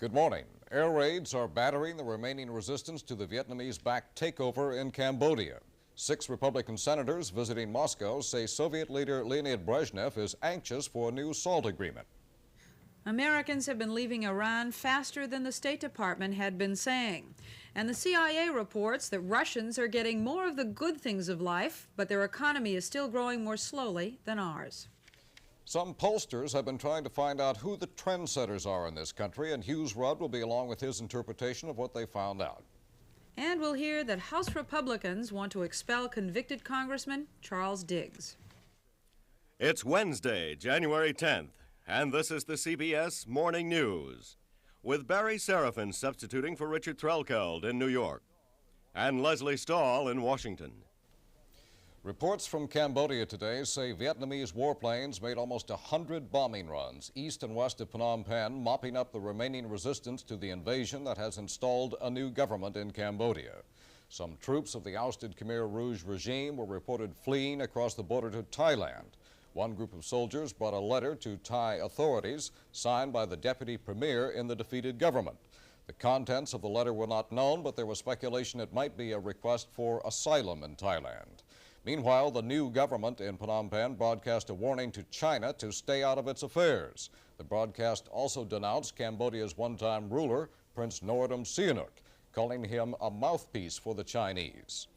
Good morning. Air raids are battering the remaining resistance to the Vietnamese-backed takeover in Cambodia. 6 Republican senators visiting Moscow say Soviet leader Leonid Brezhnev is anxious for a new SALT agreement. Americans have been leaving Iran faster than the State Department had been saying. And the CIA reports that Russians are getting more of the good things of life, but their economy is still growing more slowly than ours. Some pollsters have been trying to find out who the trendsetters are in this country, and Hughes Rudd will be along with his interpretation of what they found out. And we'll hear that House Republicans want to expel convicted Congressman Charles Diggs. It's Wednesday, January 10th, and this is the CBS Morning News, with Barry Seraphin substituting for Richard Threlkeld in New York, and Leslie Stahl in Washington. Reports from Cambodia today say Vietnamese warplanes made almost 100 bombing runs east and west of Phnom Penh, mopping up the remaining resistance to the invasion that has installed a new government in Cambodia. Some troops of the ousted Khmer Rouge regime were reported fleeing across the border to Thailand. One group of soldiers brought a letter to Thai authorities signed by the deputy premier in the defeated government. The contents of the letter were not known, but there was speculation it might be a request for asylum in Thailand. Meanwhile, the new government in Phnom Penh broadcast a warning to China to stay out of its affairs. The broadcast also denounced Cambodia's one-time ruler, Prince Norodom Sihanouk, calling him a mouthpiece for the Chinese.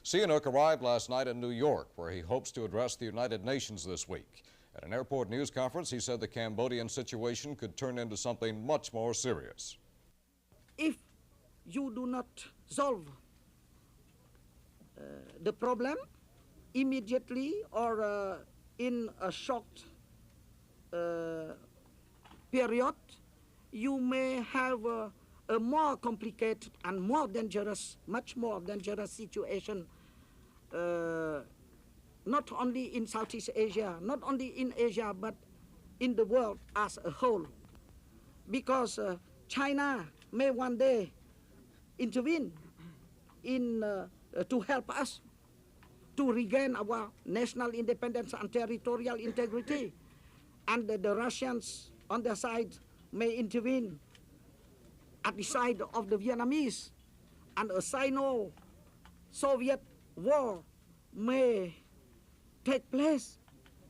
Sihanouk arrived last night in New York, where he hopes to address the United Nations this week. At an airport news conference, he said the Cambodian situation could turn into something much more serious. If you do not solve the problem immediately or in a short period, you may have a more complicated and more dangerous, much more dangerous situation, not only in Southeast Asia, not only in Asia, but in the world as a whole. Because China may one day intervene in, to help us to regain our national independence and territorial integrity. And the Russians on their side may intervene at the side of the Vietnamese, and a Sino-Soviet war may take place,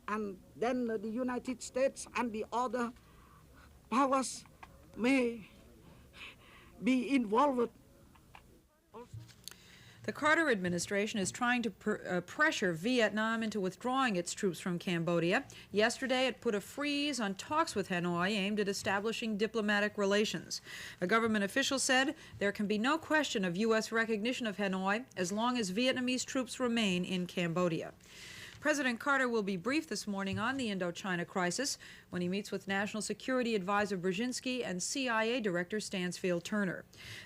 and then the United States and the other powers may be involved. The Carter administration is trying to pressure Vietnam into withdrawing its troops from Cambodia. Yesterday, it put a freeze on talks with Hanoi aimed at establishing diplomatic relations. A government official said there can be no question of U.S. recognition of Hanoi as long as Vietnamese troops remain in Cambodia. President Carter will be briefed this morning on the Indochina crisis when he meets with National Security Advisor Brzezinski and CIA Director Stansfield Turner.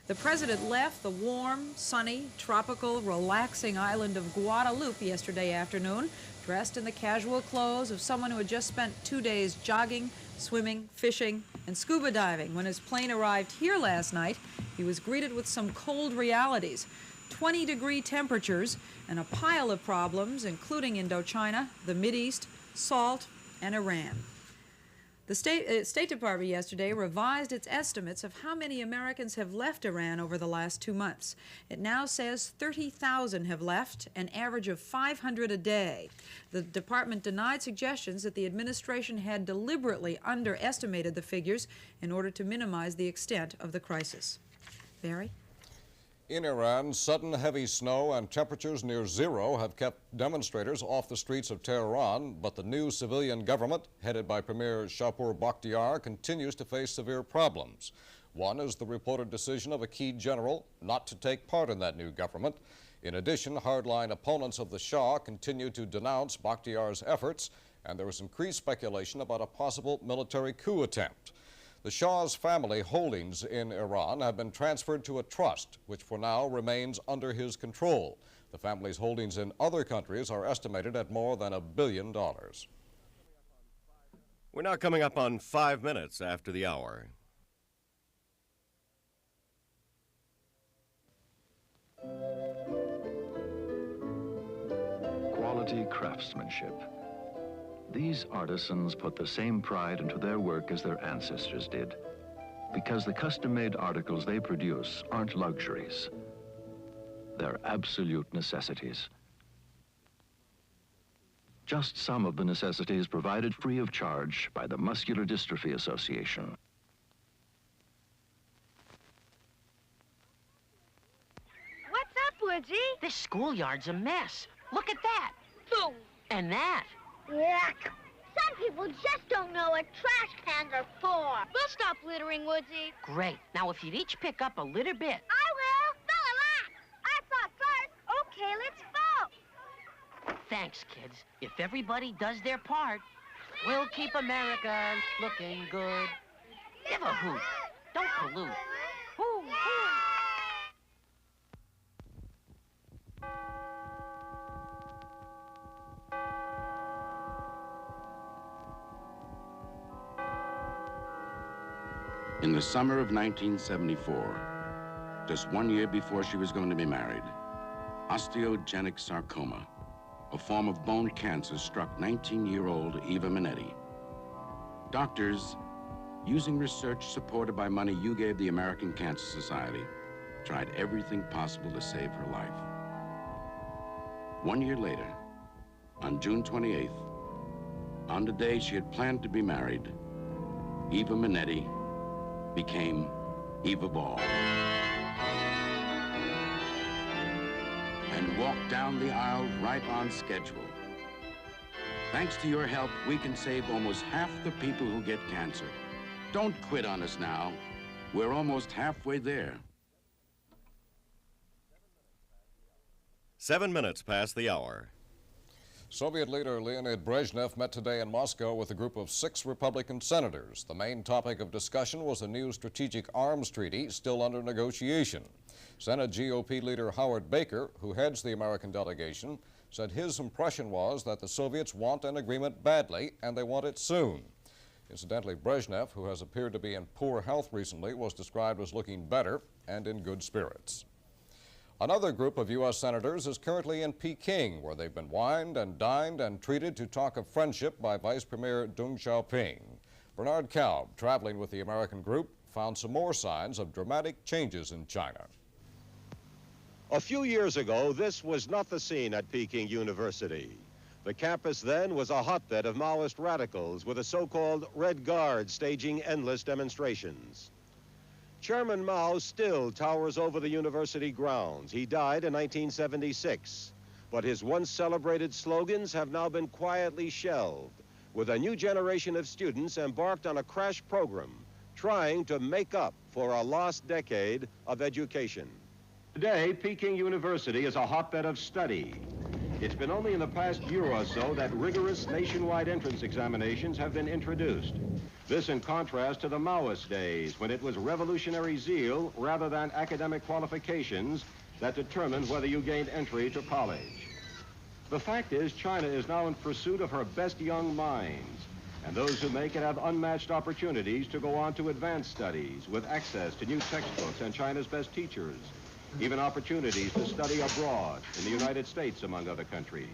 The president left the warm, sunny, tropical, relaxing island of Guadeloupe yesterday afternoon, dressed in the casual clothes of someone who had just spent 2 days jogging, swimming, fishing, and scuba diving. When his plane arrived here last night, he was greeted with some cold realities. 20-degree temperatures and a pile of problems, including Indochina, the Mideast, salt, and Iran. The State Department yesterday revised its estimates of how many Americans have left Iran over the last 2 months. It now says 30,000 have left, an average of 500 a day. The department denied suggestions that the administration had deliberately underestimated the figures in order to minimize the extent of the crisis. Barry? In Iran, sudden heavy snow and temperatures near zero have kept demonstrators off the streets of Tehran, but the new civilian government, headed by Premier Shapur Bakhtiar, continues to face severe problems. One is the reported decision of a key general not to take part in that new government. In addition, hardline opponents of the Shah continue to denounce Bakhtiar's efforts, and there is increased speculation about a possible military coup attempt. The Shah's family holdings in Iran have been transferred to a trust, which for now remains under his control. The family's holdings in other countries are estimated at more than $1 billion. We're now coming up on 5 minutes after the hour. Quality craftsmanship. These artisans put the same pride into their work as their ancestors did. because the custom-made articles they produce aren't luxuries. They're absolute necessities. Just some of the necessities provided free of charge by the Muscular Dystrophy Association. What's up, Woodsy? This schoolyard's a mess. Look at that. Boom. And that. Yuck. Some people just don't know what trash cans are for. We'll stop littering, Woodsy. Great. Now, if you'd each pick up a litter bit. I will. Fill a lot. I thought first. Okay, let's vote. Thanks, kids. If everybody does their part, we'll keep America looking good. Give a hoot. Don't pollute. Hoo, hoo. In the summer of 1974, just 1 year before she was going to be married, osteogenic sarcoma, a form of bone cancer, struck 19-year-old Eva Minetti. Doctors, using research supported by money you gave the American Cancer Society, tried everything possible to save her life. 1 year later, on June 28th, on the day she had planned to be married, Eva Minetti became Eva Ball and walked down the aisle right on schedule. Thanks to your help, we can save almost half the people who get cancer. Don't quit on us now. We're almost halfway there. 7 minutes past the hour. Soviet leader Leonid Brezhnev met today in Moscow with a group of 6 Republican senators. The main topic of discussion was a new strategic arms treaty still under negotiation. Senate GOP leader Howard Baker, who heads the American delegation, said his impression was that the Soviets want an agreement badly and they want it soon. Incidentally, Brezhnev, who has appeared to be in poor health recently, was described as looking better and in good spirits. Another group of U.S. senators is currently in Peking, where they've been wined and dined and treated to talk of friendship by Vice Premier Deng Xiaoping. Bernard Kalb, traveling with the American group, found some more signs of dramatic changes in China. A few years ago, this was not the scene at Peking University. The campus then was a hotbed of Maoist radicals with a so-called Red Guard staging endless demonstrations. Chairman Mao still towers over the university grounds. He died in 1976, but his once celebrated slogans have now been quietly shelved, with a new generation of students embarked on a crash program, trying to make up for a lost decade of education. Today, Peking University is a hotbed of study. It's been only in the past year or so that rigorous nationwide entrance examinations have been introduced. This in contrast to the Maoist days, when it was revolutionary zeal rather than academic qualifications that determined whether you gained entry to college. The fact is, China is now in pursuit of her best young minds, and those who make it have unmatched opportunities to go on to advanced studies with access to new textbooks and China's best teachers, even opportunities to study abroad in the United States, among other countries.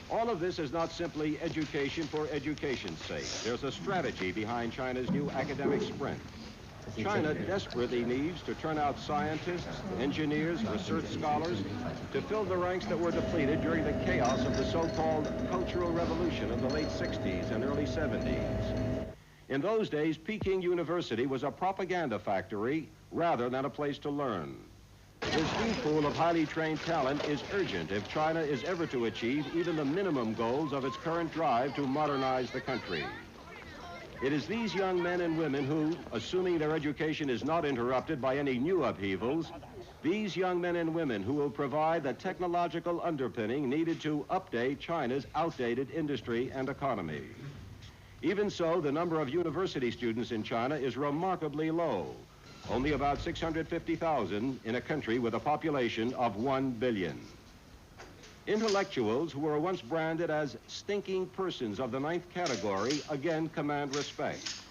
All of this is not simply education for education's sake. There's a strategy behind China's new academic sprint. China desperately needs to turn out scientists, engineers, research scholars to fill the ranks that were depleted during the chaos of the so-called Cultural Revolution of the late 60s and early 70s. In those days, Peking University was a propaganda factory rather than a place to learn. This new pool of highly trained talent is urgent if China is ever to achieve even the minimum goals of its current drive to modernize the country. It is these young men and women who, assuming their education is not interrupted by any new upheavals, these young men and women who will provide the technological underpinning needed to update China's outdated industry and economy. Even so, the number of university students in China is remarkably low. Only about 650,000 in a country with a population of 1 billion. Intellectuals who were once branded as stinking persons of the 9th category again command respect.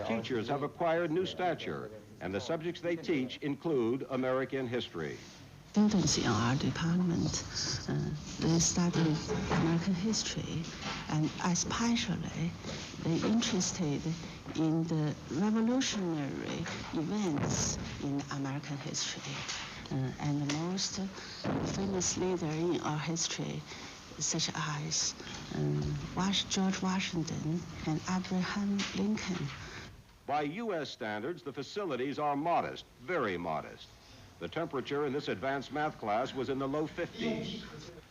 Teachers have acquired new stature, and the subjects they teach include American history. Students in our department, they study American history, and especially they interested in the revolutionary events in American history. And the most famous leader in our history, such as George Washington and Abraham Lincoln. By U.S. standards, the facilities are modest, very modest. The temperature in this advanced math class was in the low 50s.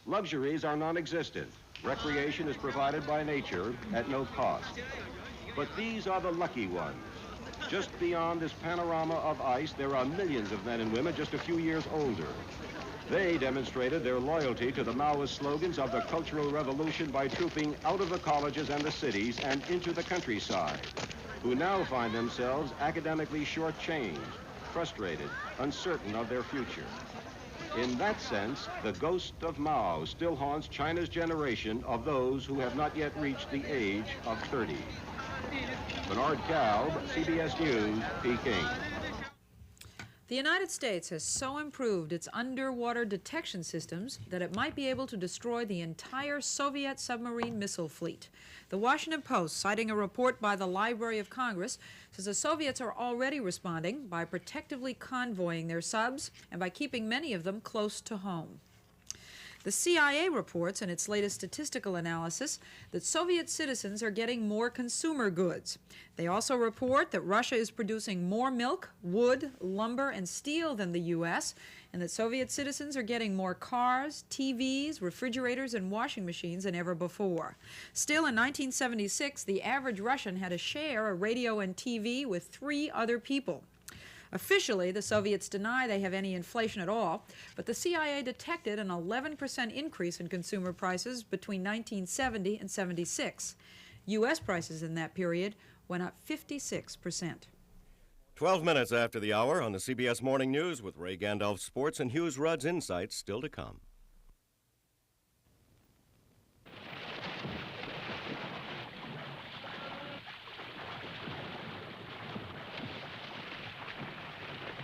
Luxuries are non-existent. Recreation is provided by nature at no cost. But these are the lucky ones. Just beyond this panorama of ice, there are millions of men and women just a few years older. They demonstrated their loyalty to the Maoist slogans of the Cultural Revolution by trooping out of the colleges and the cities and into the countryside, who now find themselves academically shortchanged, frustrated, uncertain of their future. In that sense, the ghost of Mao still haunts China's generation of those who have not yet reached the age of 30. Bernard Kalb, CBS News, Peking. The United States has so improved its underwater detection systems that it might be able to destroy the entire Soviet submarine missile fleet. The Washington Post, citing a report by the Library of Congress, says the Soviets are already responding by protectively convoying their subs and by keeping many of them close to home. The CIA reports in its latest statistical analysis that Soviet citizens are getting more consumer goods. They also report that Russia is producing more milk, wood, lumber, and steel than the U.S., and that Soviet citizens are getting more cars, TVs, refrigerators, and washing machines than ever before. Still, in 1976, the average Russian had to share a radio and TV with 3 other people. Officially, the Soviets deny they have any inflation at all, but the CIA detected an 11% increase in consumer prices between 1970 and 76. U.S. prices in that period went up 56%. 12 minutes after the hour on the CBS Morning News with Ray Gandalf Sports and Hughes Rudd's insights still to come.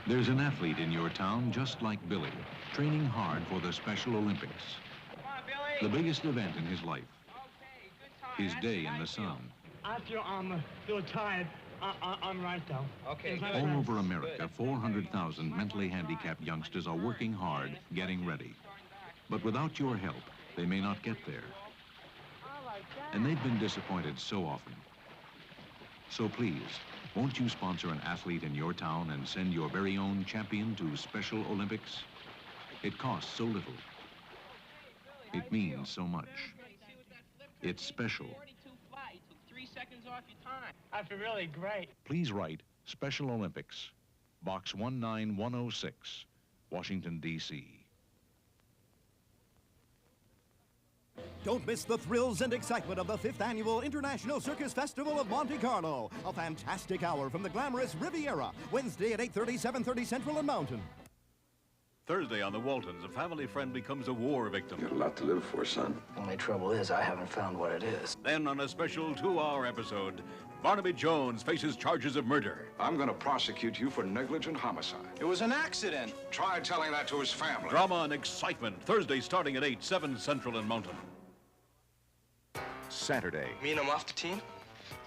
There's an athlete in your town just like Billy, training hard for the Special Olympics. The biggest event in his life. His day in the sun. I feel I'm a little tired. I'm right, though. Okay. All over America, 400,000 mentally handicapped youngsters are working hard, getting ready. But without your help, they may not get there. And they've been disappointed so often. So please, won't you sponsor an athlete in your town and send your very own champion to Special Olympics? It costs so little. It means so much. It's special. 3 seconds off your time. I feel really great. Please write Special Olympics, Box 19106, Washington, D.C. Don't miss the thrills and excitement of the 5th Annual International Circus Festival of Monte Carlo. A fantastic hour from the glamorous Riviera. Wednesday at 8:30, 7:30 Central and Mountain. Thursday on the Waltons, a family friend becomes a war victim. You got a lot to live for, son. Only trouble is I haven't found what it is. Then on a special 2-hour episode, Barnaby Jones faces charges of murder. I'm going to prosecute you for negligent homicide. It was an accident. Try telling that to his family. Drama and excitement, Thursday starting at 8, 7 Central and Mountain. Saturday, Mean I'm off the team?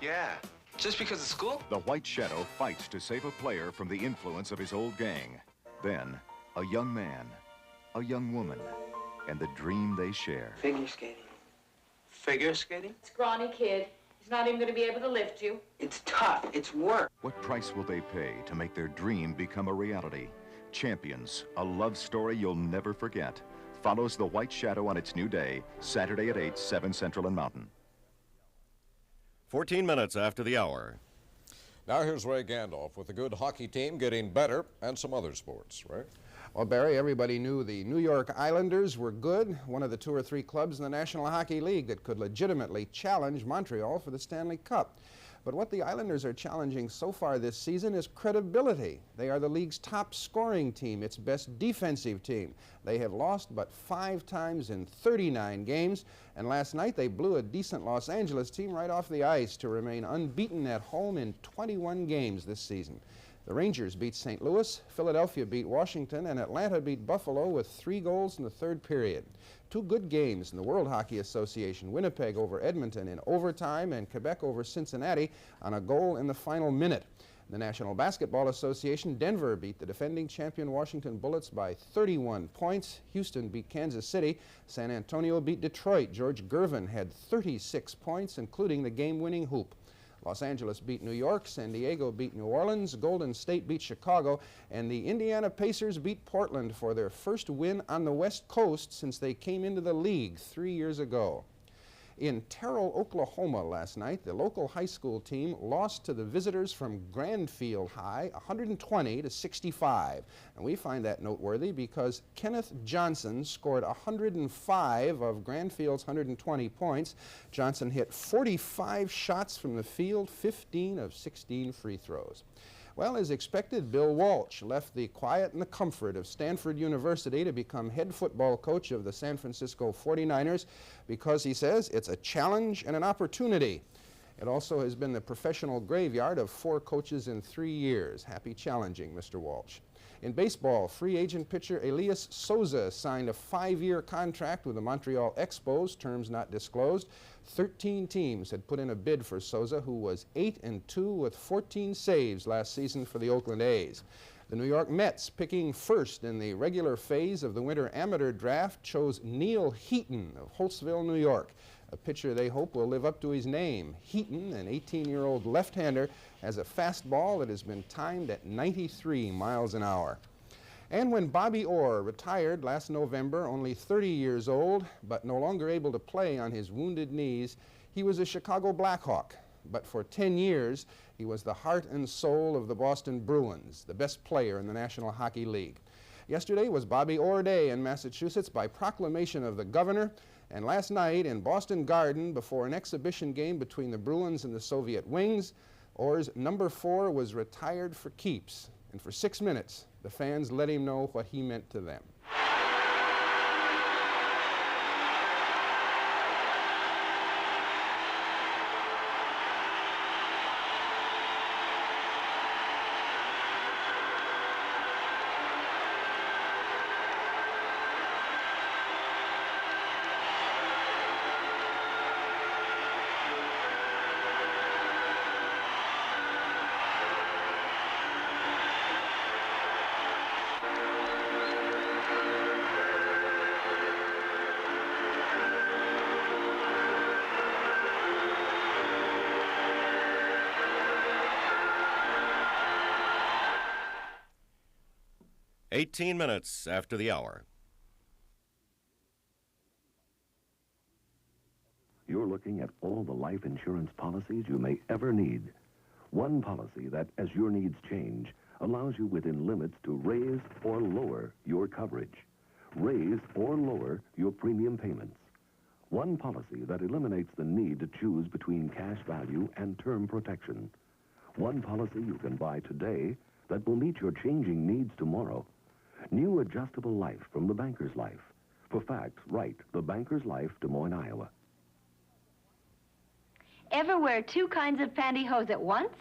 Yeah. Just because of school? the White Shadow fights to save a player from the influence of his old gang. Then, a young man, a young woman, and the dream they share. Figure skating. Figure skating? Scrawny kid. He's not even going to be able to lift you. It's tough. It's work. What price will they pay to make their dream become a reality? Champions, a love story you'll never forget, follows the White Shadow on its new day, Saturday at 8, 7 Central and Mountain. 14 minutes after the hour. Now here's Ray Gandalf with a good hockey team getting better and some other sports. Ray? Well, Barry, everybody knew the New York Islanders were good, one of the 2 or 3 clubs in the National Hockey League that could legitimately challenge Montreal for the Stanley Cup. But what the Islanders are challenging so far this season is credibility. They are the league's top scoring team, its best defensive team. They have lost but 5 times in 39 games, and last night they blew a decent Los Angeles team right off the ice to remain unbeaten at home in 21 games this season. The Rangers beat St. Louis, Philadelphia beat Washington, and Atlanta beat Buffalo with 3 goals in the third period. 2 good games in the World Hockey Association, Winnipeg over Edmonton in overtime and Quebec over Cincinnati on a goal in the final minute. In the National Basketball Association, Denver beat the defending champion Washington Bullets by 31 points. Houston beat Kansas City. San Antonio beat Detroit. George Gervin had 36 points, including the game-winning hoop. Los Angeles beat New York, San Diego beat New Orleans, Golden State beat Chicago, and the Indiana Pacers beat Portland for their first win on the West Coast since they came into the league 3 years ago. In Terrell, Oklahoma last night, the local high school team lost to the visitors from Grandfield High 120-65. And we find that noteworthy because Kenneth Johnson scored 105 of Grandfield's 120 points. Johnson hit 45 shots from the field, 15 of 16 free throws. Well, as expected, Bill Walsh left the quiet and the comfort of Stanford University to become head football coach of the San Francisco 49ers because he says it's a challenge and an opportunity. It also has been the professional graveyard of 4 coaches in 3 years. Happy challenging, Mr. Walsh. In baseball, free agent pitcher Elias Souza signed a 5-year contract with the Montreal Expos, terms not disclosed. 13 teams had put in a bid for Souza, who was 8-2 with 14 saves last season for the Oakland A's. The New York Mets, picking first in the regular phase of the winter amateur draft, chose Neil Heaton of Holtzville, New York, a pitcher they hope will live up to his name. Heaton, an 18-year-old left-hander, has a fastball that has been timed at 93 miles an hour. And when Bobby Orr retired last November, only 30 years old, but no longer able to play on his wounded knees, he was a Chicago Blackhawk. But for 10 years, he was the heart and soul of the Boston Bruins, the best player in the National Hockey League. Yesterday was Bobby Orr Day in Massachusetts by proclamation of the governor, and last night in Boston Garden, before an exhibition game between the Bruins and the Soviet Wings, Orr's number 4 was retired for keeps, and for 6 minutes, the fans let him know what he meant to them. "18 minutes after the hour. You're looking at all the life insurance policies you may ever need. One policy that, as your needs change, allows you within limits to raise or lower your coverage, raise or lower your premium payments. One policy that eliminates the need to choose between cash value and term protection. One policy you can buy today that will meet your changing needs tomorrow. New adjustable life from the Banker's Life. For facts, write The Banker's Life, Des Moines, Iowa. Ever wear 2 kinds of pantyhose at once?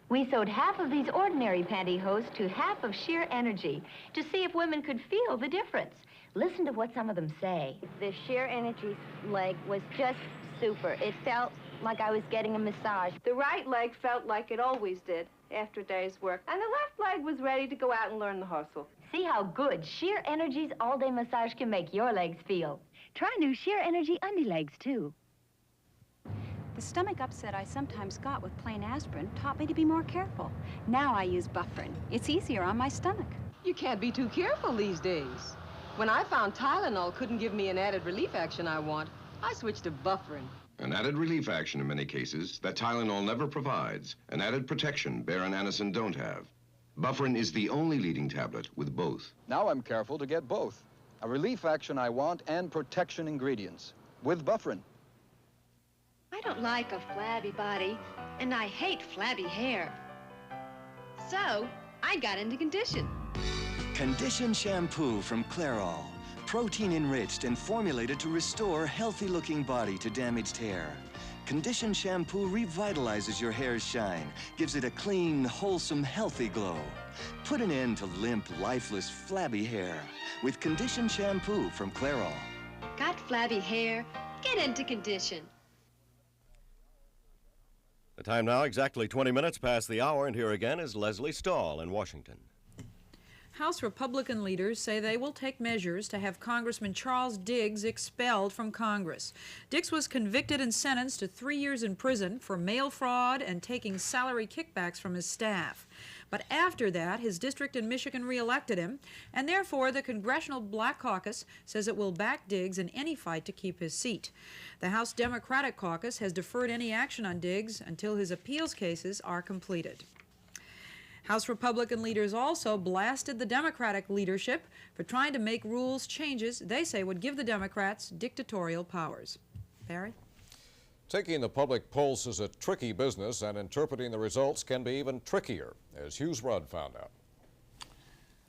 We sewed half of these ordinary pantyhose to half of sheer energy to see if women could feel the difference. Listen to what some of them say. The sheer energy leg was just super. It felt like I was getting a massage. The right leg felt like it always did after a day's work, and the left leg was ready to go out and learn the hustle. See how good Sheer Energy's all-day massage can make your legs feel. Try new Sheer Energy undie legs, too. The stomach upset I sometimes got with plain aspirin taught me to be more careful. Now I use Bufferin. It's easier on my stomach. You can't be too careful these days. When I found Tylenol couldn't give me an added relief action I want, I switched to Bufferin. An added relief action in many cases that Tylenol never provides. An added protection Bayer and Anacin don't have. Bufferin is the only leading tablet with both. Now I'm careful to get both. A relief action I want and protection ingredients with Bufferin. I don't like a flabby body, and I hate flabby hair. So, I got into Condition. Condition shampoo from Clairol. Protein enriched and formulated to restore healthy-looking body to damaged hair. Condition shampoo revitalizes your hair's shine, gives it a clean, wholesome, healthy glow. Put an end to limp, lifeless, flabby hair with Condition shampoo from Clairol. Got flabby hair? Get into Condition. The time now exactly 20 minutes past the hour, and here again is Leslie Stahl in Washington. House Republican leaders say they will take measures to have Congressman Charles Diggs expelled from Congress. Diggs was convicted and sentenced to 3 years in prison for mail fraud and taking salary kickbacks from his staff. But after that, his district in Michigan reelected him, and therefore the Congressional Black Caucus says it will back Diggs in any fight to keep his seat. The House Democratic Caucus has deferred any action on Diggs until his appeals cases are completed. House Republican leaders also blasted the Democratic leadership for trying to make rules changes they say would give the Democrats dictatorial powers. Barry? Taking the public pulse is a tricky business, and interpreting the results can be even trickier, as Hughes Rudd found out.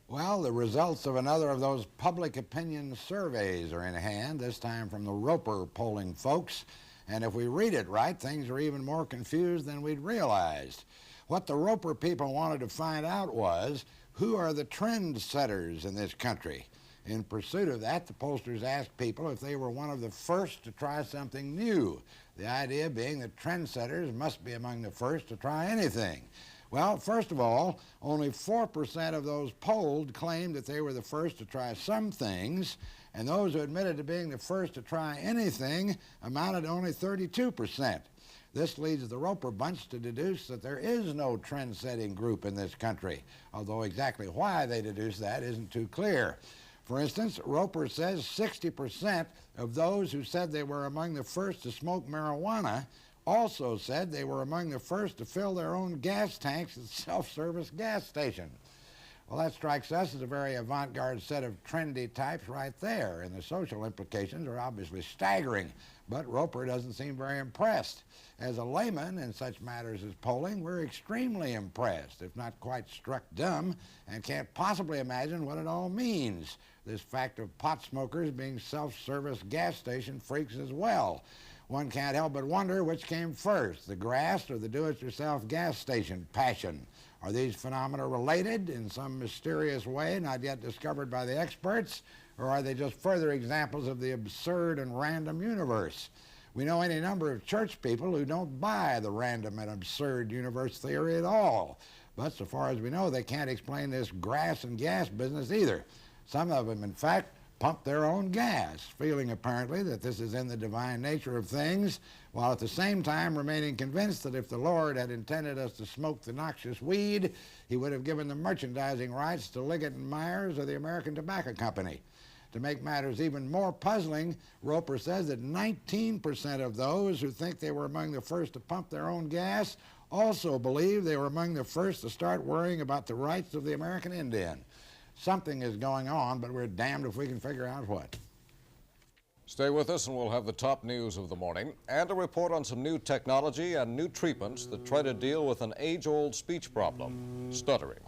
Well, the results of another of those public opinion surveys are in hand, this time from the Roper polling folks. And if we read it right, things are even more confused than we'd realized. What the Roper people wanted to find out was, who are the trend setters in this country? In pursuit of that, the pollsters asked people if they were one of the first to try something new. The idea being that trendsetters must be among the first to try anything. Well, first of all, only 4% of those polled claimed that they were the first to try some things, and those who admitted to being the first to try anything amounted to only 32%. This leads the Roper bunch to deduce that there is no trend-setting group in this country, although exactly why they deduce that isn't too clear. For instance, Roper says 60% of those who said they were among the first to smoke marijuana also said they were among the first to fill their own gas tanks at self-service gas stations. Well, that strikes us as a very avant-garde set of trendy types right there, and the social implications are obviously staggering, but Roper doesn't seem very impressed. As a layman in such matters as polling, we're extremely impressed, if not quite struck dumb, and can't possibly imagine what it all means. This fact of pot smokers being self-service gas station freaks as well. One can't help but wonder which came first, the grass or the do-it-yourself gas station passion. Are these phenomena related in some mysterious way not yet discovered by the experts, or are they just further examples of the absurd and random universe? We know any number of church people who don't buy the random and absurd universe theory at all, but so far as we know, they can't explain this grass and gas business either. Some of them, in fact, pump their own gas, feeling apparently that this is in the divine nature of things, while at the same time remaining convinced that if the Lord had intended us to smoke the noxious weed, he would have given the merchandising rights to Liggett & Myers or the American Tobacco Company. To make matters even more puzzling, Roper says that 19% of those who think they were among the first to pump their own gas also believe they were among the first to start worrying about the rights of the American Indian. Something is going on, but we're damned if we can figure out what. Stay with us and we'll have the top news of the morning and a report on some new technology and new treatments that try to deal with an age-old speech problem, stuttering.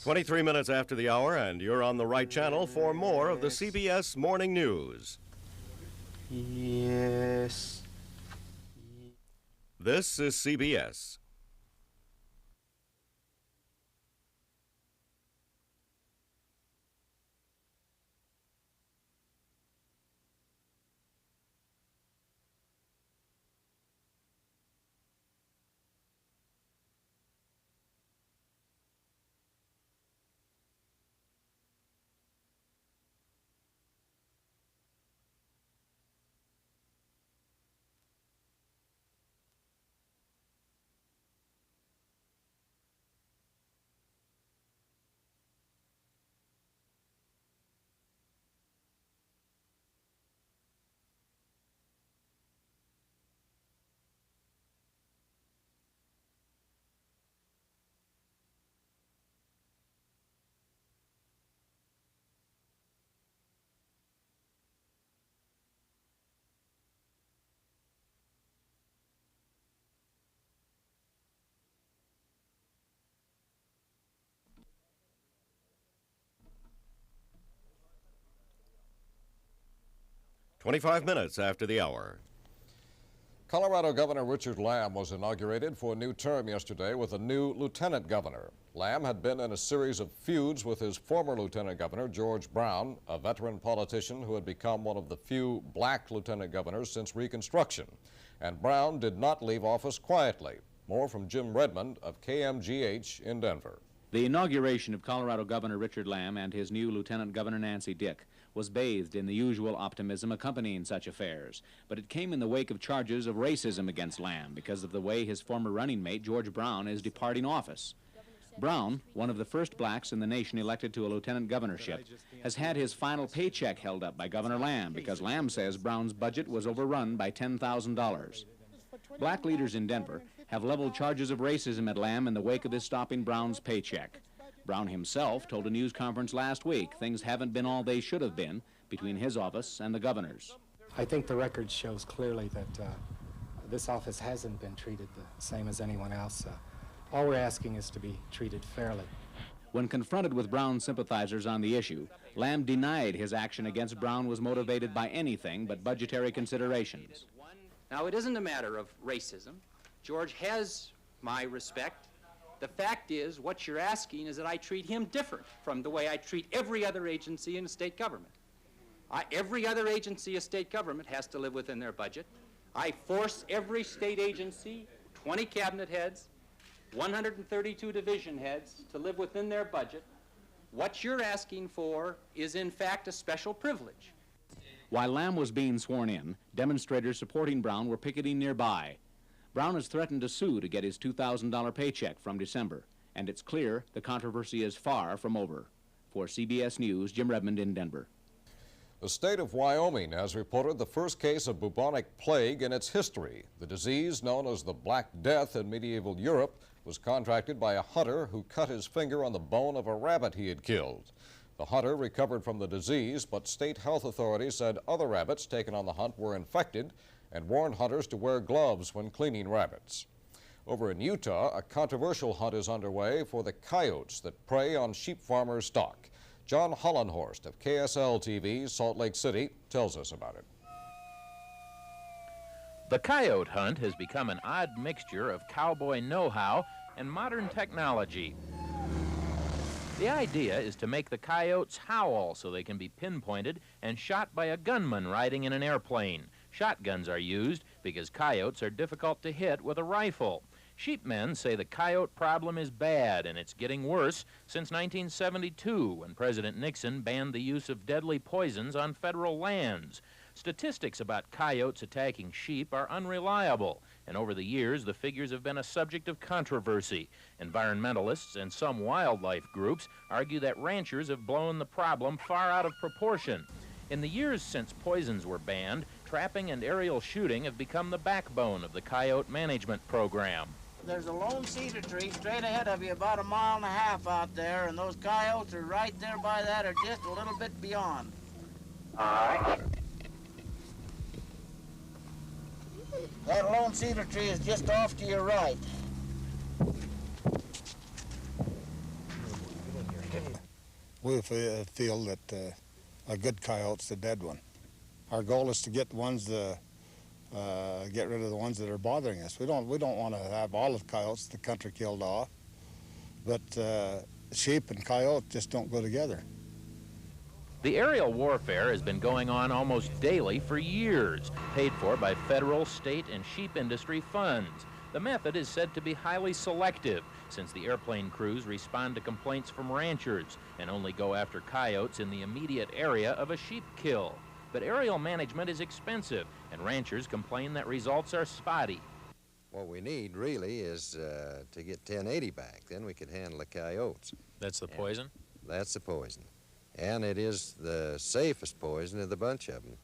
23 minutes after the hour, and you're on the right channel for more of the CBS Morning News. Yes. This is CBS. 25 minutes after the hour. Colorado Governor Richard Lamb was inaugurated for a new term yesterday with a new lieutenant governor. Lamb had been in a series of feuds with his former lieutenant governor, George Brown, a veteran politician who had become one of the few black lieutenant governors since Reconstruction. And Brown did not leave office quietly. More from Jim Redmond of KMGH in Denver. The inauguration of Colorado Governor Richard Lamb and his new Lieutenant Governor Nancy Dick was bathed in the usual optimism accompanying such affairs, but it came in the wake of charges of racism against Lamb because of the way his former running mate, George Brown, is departing office. Brown, one of the first blacks in the nation elected to a lieutenant governorship, has had his final paycheck held up by Governor Lamb because Lamb says Brown's budget was overrun by $10,000. Black leaders in Denver have leveled charges of racism at Lamb in the wake of his stopping Brown's paycheck. Brown himself told a news conference last week things haven't been all they should have been between his office and the governor's. I think the record shows clearly that this office hasn't been treated the same as anyone else. All we're asking is to be treated fairly. When confronted with Brown sympathizers on the issue, Lamb denied his action against Brown was motivated by anything but budgetary considerations. Now, it isn't a matter of racism. George has my respect. The fact is, what you're asking is that I treat him different from the way I treat every other agency in state government. Every other agency of state government has to live within their budget. I force every state agency, 20 cabinet heads, 132 division heads to live within their budget. What you're asking for is, in fact, a special privilege. While Lamb was being sworn in, demonstrators supporting Brown were picketing nearby. Brown has threatened to sue to get his $2,000 paycheck from December, and it's clear the controversy is far from over. For CBS News, Jim Redmond in Denver. The state of Wyoming has reported the first case of bubonic plague in its history. The disease, known as the Black Death in medieval Europe, was contracted by a hunter who cut his finger on the bone of a rabbit he had killed. The hunter recovered from the disease, but state health authorities said other rabbits taken on the hunt were infected and warned hunters to wear gloves when cleaning rabbits. Over in Utah, a controversial hunt is underway for the coyotes that prey on sheep farmers' stock. John Hollenhorst of KSL-TV, Salt Lake City, tells us about it. The coyote hunt has become an odd mixture of cowboy know-how and modern technology. The idea is to make the coyotes howl so they can be pinpointed and shot by a gunman riding in an airplane. Shotguns are used because coyotes are difficult to hit with a rifle. Sheepmen say the coyote problem is bad, and it's getting worse since 1972, when President Nixon banned the use of deadly poisons on federal lands. Statistics about coyotes attacking sheep are unreliable, and over the years the figures have been a subject of controversy. Environmentalists and some wildlife groups argue that ranchers have blown the problem far out of proportion. In the years since poisons were banned, trapping and aerial shooting have become the backbone of the coyote management program. There's a lone cedar tree straight ahead of you about 1.5 miles out there, and those coyotes are right there by that or just a little bit beyond. All right. That lone cedar tree is just off to your right. We feel that a good coyote's the dead one. Our goal is to get the ones get rid of the ones that are bothering us. We don't want to have all of the coyotes the country killed off, but sheep and coyote just don't go together. The aerial warfare has been going on almost daily for years, paid for by federal, state, and sheep industry funds. The method is said to be highly selective, since the airplane crews respond to complaints from ranchers and only go after coyotes in the immediate area of a sheep kill. But aerial management is expensive, and ranchers complain that results are spotty. What we need really is to get 1080 back. Then we could handle the coyotes. That's the poison? That's the poison. And it is the safest poison of the bunch of them.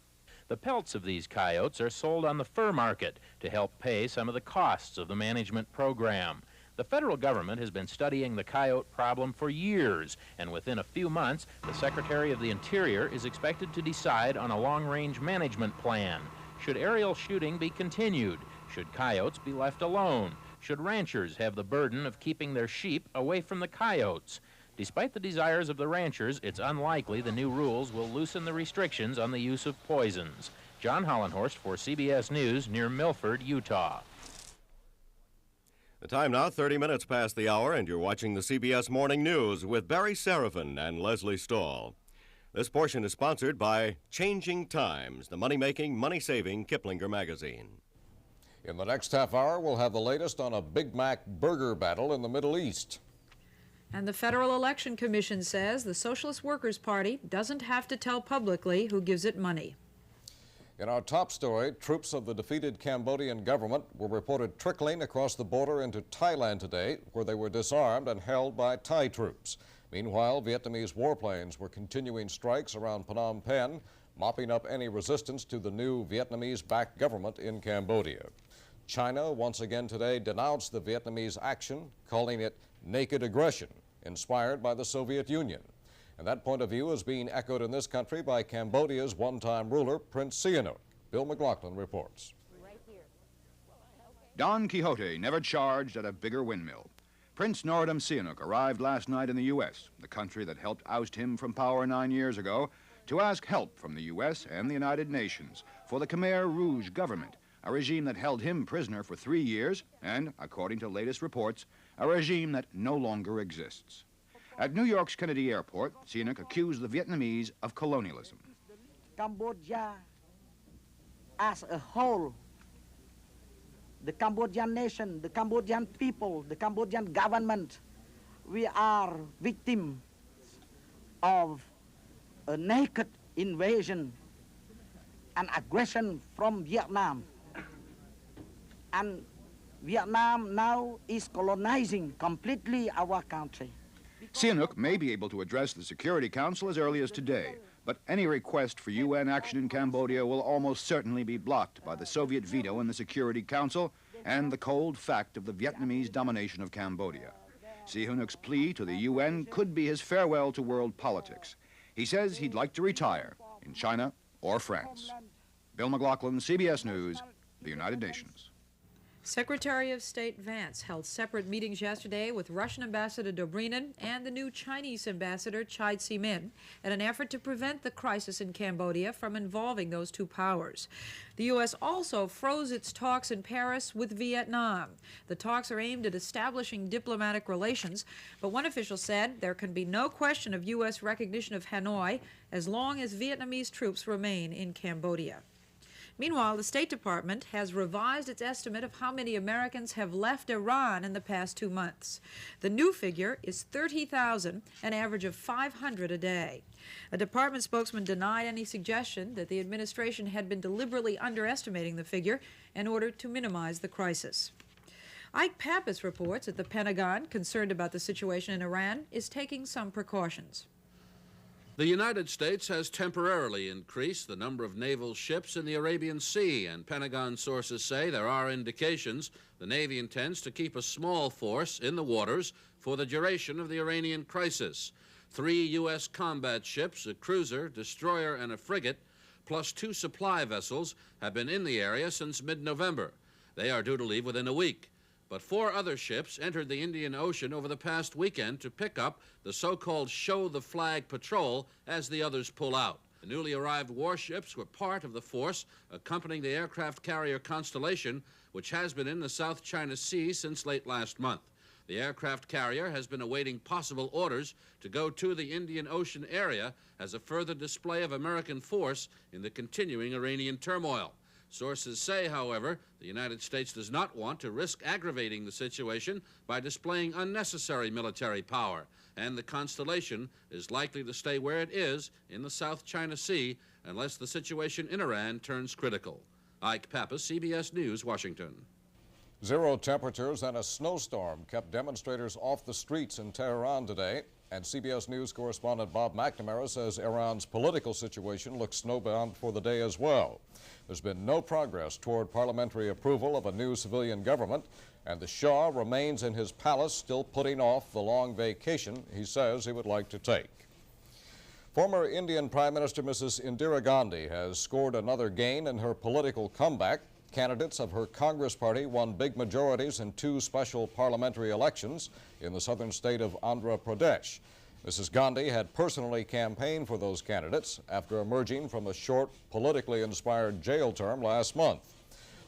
The pelts of these coyotes are sold on the fur market to help pay some of the costs of the management program. The federal government has been studying the coyote problem for years, and within a few months, the Secretary of the Interior is expected to decide on a long-range management plan. Should aerial shooting be continued? Should coyotes be left alone? Should ranchers have the burden of keeping their sheep away from the coyotes? Despite the desires of the ranchers, it's unlikely the new rules will loosen the restrictions on the use of poisons. John Hollenhorst for CBS News near Milford, Utah. The time now, 30 minutes past the hour, and you're watching the CBS Morning News with Barry Seraphin and Leslie Stahl. This portion is sponsored by Changing Times, the money-making, money-saving Kiplinger magazine. In the next half hour, we'll have the latest on a Big Mac burger battle in the Middle East. And the Federal Election Commission says the Socialist Workers' Party doesn't have to tell publicly who gives it money. In our top story, troops of the defeated Cambodian government were reported trickling across the border into Thailand today, where they were disarmed and held by Thai troops. Meanwhile, Vietnamese warplanes were continuing strikes around Phnom Penh, mopping up any resistance to the new Vietnamese-backed government in Cambodia. China once again today denounced the Vietnamese action, calling it naked aggression, inspired by the Soviet Union. And that point of view is being echoed in this country by Cambodia's one-time ruler, Prince Sihanouk. Bill McLaughlin reports. Don Quixote never charged at a bigger windmill. Prince Norodom Sihanouk arrived last night in the U.S., the country that helped oust him from power 9 years ago, to ask help from the U.S. and the United Nations for the Khmer Rouge government, a regime that held him prisoner for 3 years and, according to latest reports, a regime that no longer exists. At New York's Kennedy Airport, Sihanouk accused the Vietnamese of colonialism. Cambodia as a whole, the Cambodian nation, the Cambodian people, the Cambodian government, we are victims of a naked invasion and aggression from Vietnam. And Vietnam now is colonizing completely our country. Sihanouk may be able to address the Security Council as early as today, but any request for UN action in Cambodia will almost certainly be blocked by the Soviet veto in the Security Council and the cold fact of the Vietnamese domination of Cambodia. Sihanouk's plea to the UN could be his farewell to world politics. He says he'd like to retire in China or France. Bill McLaughlin, CBS News, the United Nations. Secretary of State Vance held separate meetings yesterday with Russian Ambassador Dobrynin and the new Chinese Ambassador Chai Tsai-min in an effort to prevent the crisis in Cambodia from involving those two powers. The U.S. also froze its talks in Paris with Vietnam. The talks are aimed at establishing diplomatic relations, but one official said there can be no question of U.S. recognition of Hanoi as long as Vietnamese troops remain in Cambodia. Meanwhile, the State Department has revised its estimate of how many Americans have left Iran in the past 2 months. The new figure is 30,000, an average of 500 a day. A department spokesman denied any suggestion that the administration had been deliberately underestimating the figure in order to minimize the crisis. Ike Pappas reports that the Pentagon, concerned about the situation in Iran, is taking some precautions. The United States has temporarily increased the number of naval ships in the Arabian Sea, and Pentagon sources say there are indications the Navy intends to keep a small force in the waters for the duration of the Iranian crisis. 3 U.S. combat ships, a cruiser, destroyer, and a frigate, plus 2 supply vessels, have been in the area since mid-November. They are due to leave within a week. But 4 other ships entered the Indian Ocean over the past weekend to pick up the so-called Show the Flag patrol as the others pull out. The newly arrived warships were part of the force accompanying the aircraft carrier Constellation, which has been in the South China Sea since late last month. The aircraft carrier has been awaiting possible orders to go to the Indian Ocean area as a further display of American force in the continuing Iranian turmoil. Sources say, however, the United States does not want to risk aggravating the situation by displaying unnecessary military power, and the Constellation is likely to stay where it is in the South China Sea unless the situation in Iran turns critical. Ike Pappas, CBS News, Washington. 0 temperatures and a snowstorm kept demonstrators off the streets in Tehran today, and CBS News correspondent Bob McNamara says Iran's political situation looks snowbound for the day as well. There's been no progress toward parliamentary approval of a new civilian government, and the Shah remains in his palace, still putting off the long vacation he says he would like to take. Former Indian Prime Minister Mrs. Indira Gandhi has scored another gain in her political comeback. Candidates of her Congress party won big majorities in 2 special parliamentary elections in the southern state of Andhra Pradesh. Mrs. Gandhi had personally campaigned for those candidates after emerging from a short, politically inspired jail term last month.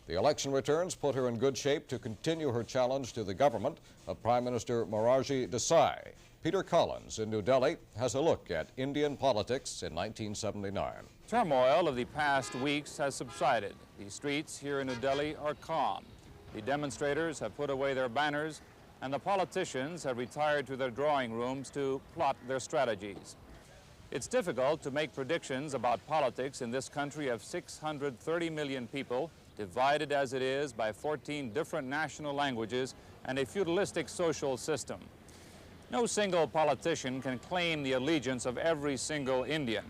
The election returns put her in good shape to continue her challenge to the government of Prime Minister Morarji Desai. Peter Collins in New Delhi has a look at Indian politics in 1979. Turmoil of the past weeks has subsided. The streets here in New Delhi are calm. The demonstrators have put away their banners, and the politicians have retired to their drawing rooms to plot their strategies. It's difficult to make predictions about politics in this country of 630 million people, divided as it is by 14 different national languages and a feudalistic social system. No single politician can claim the allegiance of every single Indian.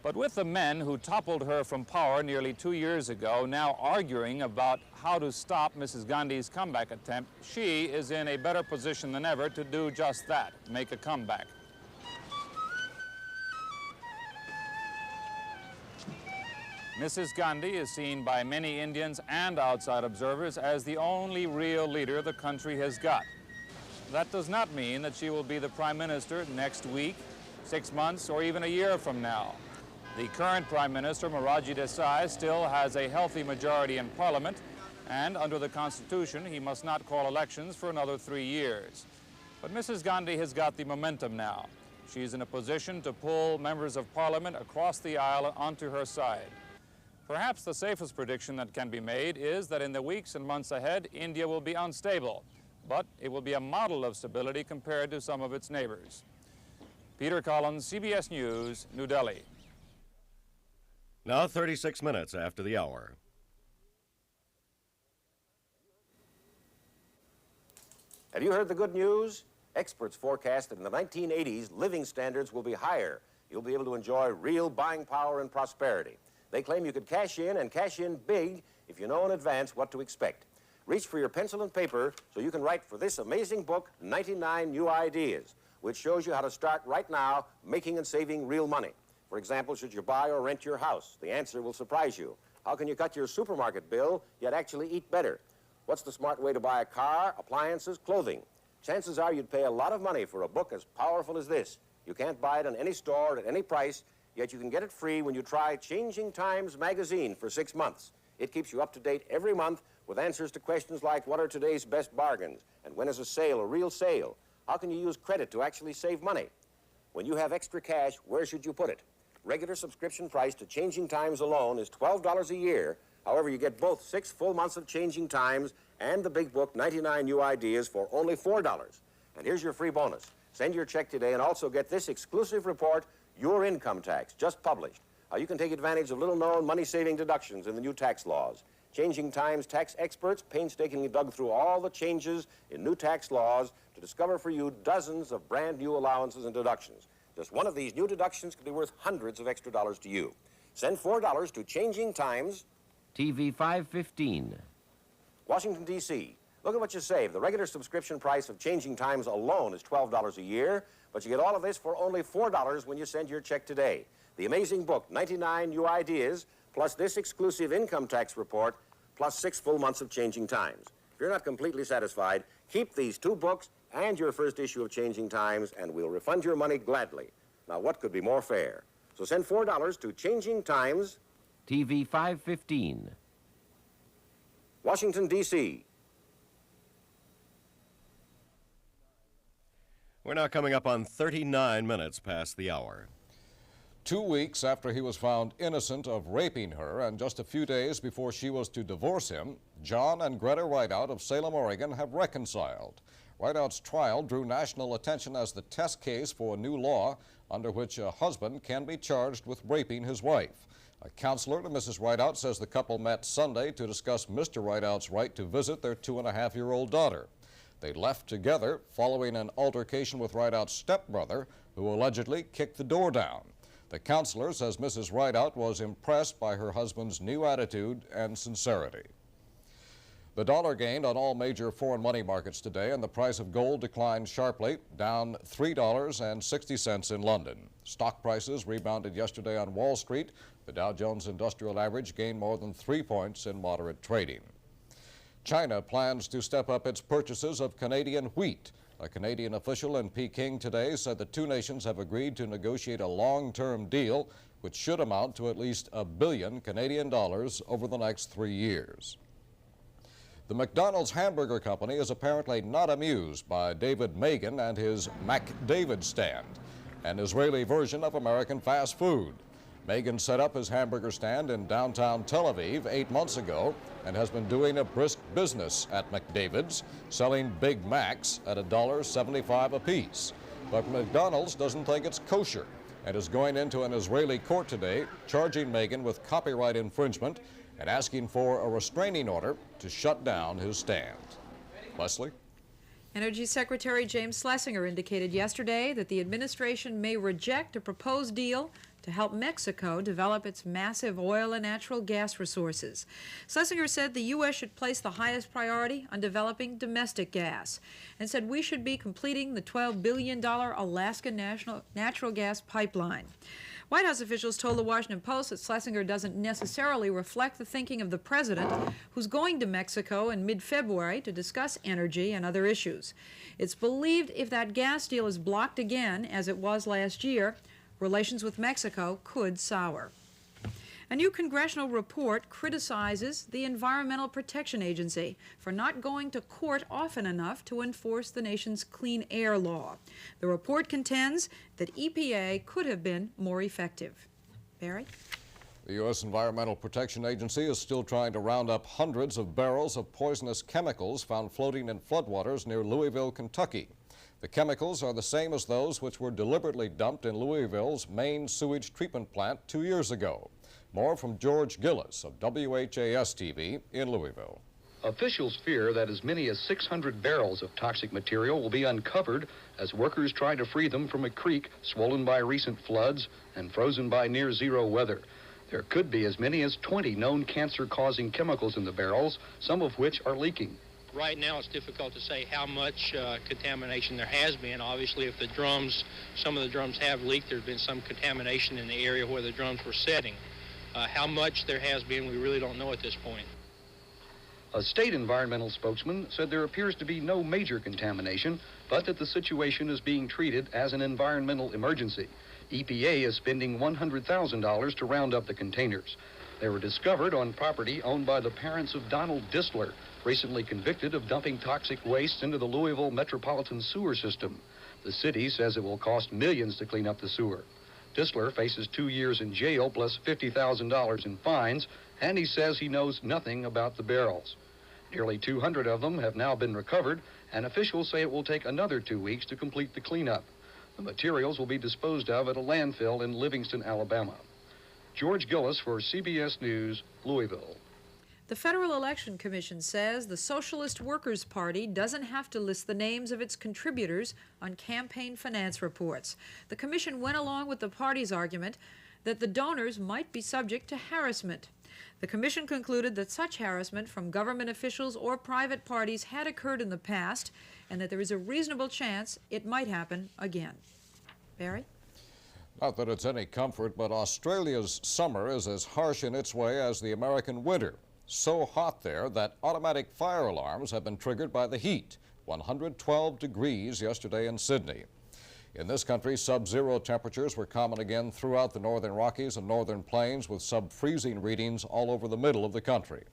But with the men who toppled her from power nearly 2 years ago now arguing about how to stop Mrs. Gandhi's comeback attempt, she is in a better position than ever to do just that, make a comeback. Mrs. Gandhi is seen by many Indians and outside observers as the only real leader the country has got. That does not mean that she will be the Prime Minister next week, 6 months, or even a year from now. The current Prime Minister, Morarji Desai, still has a healthy majority in Parliament, and under the Constitution, he must not call elections for another 3 years. But Mrs. Gandhi has got the momentum now. She's in a position to pull members of Parliament across the aisle onto her side. Perhaps the safest prediction that can be made is that in the weeks and months ahead, India will be unstable, but it will be a model of stability compared to some of its neighbors. Peter Collins, CBS News, New Delhi. Now 36 minutes after the hour. Have you heard the good news? Experts forecast that in the 1980s, living standards will be higher. You'll be able to enjoy real buying power and prosperity. They claim you could cash in and cash in big if you know in advance what to expect. Reach for your pencil and paper so you can write for this amazing book, 99 New Ideas, which shows you how to start right now making and saving real money. For example, should you buy or rent your house? The answer will surprise you. How can you cut your supermarket bill, yet actually eat better? What's the smart way to buy a car, appliances, clothing? Chances are you'd pay a lot of money for a book as powerful as this. You can't buy it in any store at any price, yet you can get it free when you try Changing Times magazine for 6 months. It keeps you up to date every month with answers to questions like, what are today's best bargains? And when is a sale a real sale? How can you use credit to actually save money? When you have extra cash, where should you put it? Regular subscription price to Changing Times alone is $12 a year. However, you get both 6 full months of Changing Times and the big book, 99 New Ideas, for only $4. And here's your free bonus. Send your check today and also get this exclusive report, Your Income Tax, just published. How you can take advantage of little-known money-saving deductions in the new tax laws. Changing Times tax experts painstakingly dug through all the changes in new tax laws to discover for you dozens of brand new allowances and deductions. Just one of these new deductions could be worth hundreds of extra dollars to you. Send $4 to Changing Times, TV 515, Washington, D.C. Look at what you save. The regular subscription price of Changing Times alone is $12 a year, but you get all of this for only $4 when you send your check today. The amazing book, 99 New Ideas, plus this exclusive income tax report, plus 6 full months of Changing Times. If you're not completely satisfied, keep these 2 books and your first issue of Changing Times, and we'll refund your money gladly. Now, what could be more fair? So send $4 to Changing Times, TV 515, Washington, D.C. We're now coming up on 39 minutes past the hour. 2 weeks after he was found innocent of raping her and just a few days before she was to divorce him, John and Greta Rideout of Salem, Oregon have reconciled. Rideout's trial drew national attention as the test case for a new law under which a husband can be charged with raping his wife. A counselor to Mrs. Rideout says the couple met Sunday to discuss Mr. Rideout's right to visit their 2.5-year-old daughter. They left together following an altercation with Rideout's stepbrother, who allegedly kicked the door down. The counselor says Mrs. Rideout was impressed by her husband's new attitude and sincerity. The dollar gained on all major foreign money markets today, and the price of gold declined sharply, down $3.60 in London. Stock prices rebounded yesterday on Wall Street. The Dow Jones Industrial Average gained more than 3 points in moderate trading. China plans to step up its purchases of Canadian wheat. A Canadian official in Peking today said the two nations have agreed to negotiate a long-term deal which should amount to at least $1 billion Canadian over the next 3 years. The McDonald's hamburger company is apparently not amused by David Megan and his McDavid stand, an Israeli version of American fast food. Megan set up his hamburger stand in downtown Tel Aviv 8 months ago and has been doing a brisk business at McDavid's, selling Big Macs at $1.75 apiece. But McDonald's doesn't think it's kosher and is going into an Israeli court today, charging Megan with copyright infringement and asking for a restraining order to shut down his stand. Leslie? Energy Secretary James Schlesinger indicated yesterday that the administration may reject a proposed deal to help Mexico develop its massive oil and natural gas resources. Schlesinger said the U.S. should place the highest priority on developing domestic gas and said we should be completing the $12 billion Alaska natural gas pipeline. White House officials told the Washington Post that Schlesinger doesn't necessarily reflect the thinking of the president, who's going to Mexico in mid-February to discuss energy and other issues. It's believed if that gas deal is blocked again, as it was last year, relations with Mexico could sour. A new congressional report criticizes the Environmental Protection Agency for not going to court often enough to enforce the nation's clean air law. The report contends that EPA could have been more effective. Barry? The U.S. Environmental Protection Agency is still trying to round up hundreds of barrels of poisonous chemicals found floating in floodwaters near Louisville, Kentucky. The chemicals are the same as those which were deliberately dumped in Louisville's main sewage treatment plant 2 years ago. More from George Gillis of WHAS-TV in Louisville. Officials fear that as many as 600 barrels of toxic material will be uncovered as workers try to free them from a creek swollen by recent floods and frozen by near-zero weather. There could be as many as 20 known cancer-causing chemicals in the barrels, some of which are leaking. Right now, it's difficult to say how much contamination there has been. Obviously, if some of the drums have leaked, there's been some contamination in the area where the drums were setting. How much there has been, we really don't know at this point. A state environmental spokesman said there appears to be no major contamination, but that the situation is being treated as an environmental emergency. EPA is spending $100,000 to round up the containers. They were discovered on property owned by the parents of Donald Distler, recently convicted of dumping toxic waste into the Louisville metropolitan sewer system. The city says it will cost millions to clean up the sewer. Distler faces 2 years in jail plus $50,000 in fines, and he says he knows nothing about the barrels. Nearly 200 of them have now been recovered, and officials say it will take another 2 weeks to complete the cleanup. The materials will be disposed of at a landfill in Livingston, Alabama. George Gillis for CBS News, Louisville. The Federal Election Commission says the Socialist Workers' Party doesn't have to list the names of its contributors on campaign finance reports. The commission went along with the party's argument that the donors might be subject to harassment. The commission concluded that such harassment from government officials or private parties had occurred in the past and that there is a reasonable chance it might happen again. Barry? Not that it's any comfort, but Australia's summer is as harsh in its way as the American winter. So hot there that automatic fire alarms have been triggered by the heat. 112 degrees yesterday in Sydney. In this country, sub-zero temperatures were common again throughout the northern Rockies and northern plains, with sub-freezing readings all over the middle of the country.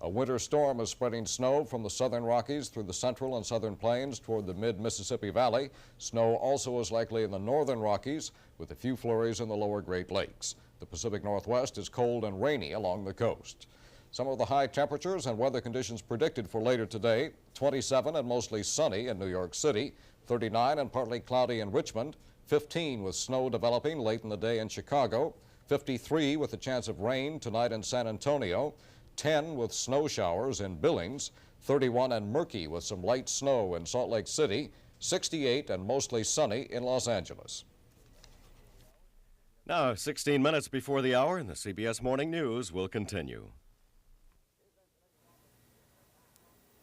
A winter storm is spreading snow from the southern Rockies through the central and southern plains toward the mid-Mississippi Valley. Snow also is likely in the northern Rockies, with a few flurries in the lower Great Lakes. The Pacific Northwest is cold and rainy along the coast. Some of the high temperatures and weather conditions predicted for later today: 27 and mostly sunny in New York City, 39 and partly cloudy in Richmond, 15 with snow developing late in the day in Chicago, 53 with a chance of rain tonight in San Antonio, 10 with snow showers in Billings, 31 and murky with some light snow in Salt Lake City, 68 and mostly sunny in Los Angeles. Now, 16 minutes before the hour, and the CBS Morning News will continue.